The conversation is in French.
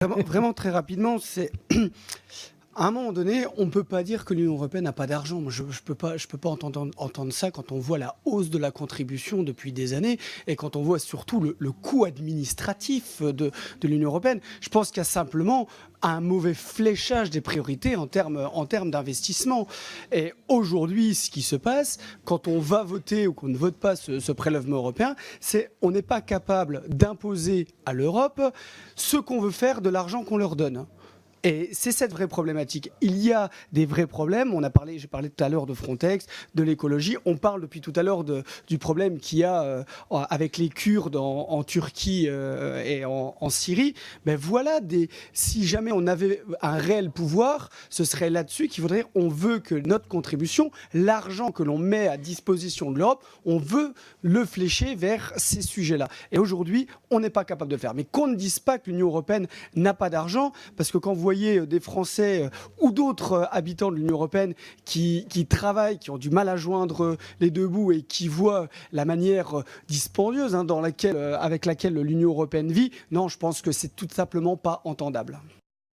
Vraiment très rapidement, c'est à un moment donné, on ne peut pas dire que l'Union européenne n'a pas d'argent. Je ne peux pas entendre ça quand on voit la hausse de la contribution depuis des années et quand on voit surtout le coût administratif de l'Union européenne. Je pense qu'il y a simplement un mauvais fléchage des priorités en termes d'investissement. Et aujourd'hui, ce qui se passe, quand on va voter ou qu'on ne vote pas ce prélèvement européen, c'est on n'est pas capable d'imposer à l'Europe ce qu'on veut faire de l'argent qu'on leur donne. Et c'est cette vraie problématique. Il y a des vrais problèmes. J'ai parlé tout à l'heure de Frontex, de l'écologie. On parle depuis tout à l'heure du problème qu'il y a avec les Kurdes en Turquie et en Syrie. Ben voilà, si jamais on avait un réel pouvoir, ce serait là-dessus qu'il faudrait. On veut que notre contribution, l'argent que l'on met à disposition de l'Europe, on veut le flécher vers ces sujets-là. Et aujourd'hui, on n'est pas capable de le faire. Mais qu'on ne dise pas que l'Union européenne n'a pas d'argent, parce que quand vous voyez des Français ou d'autres habitants de l'Union européenne qui travaillent, qui ont du mal à joindre les deux bouts et qui voient la manière dispendieuse avec laquelle l'Union européenne vit, non, je pense que c'est tout simplement pas entendable.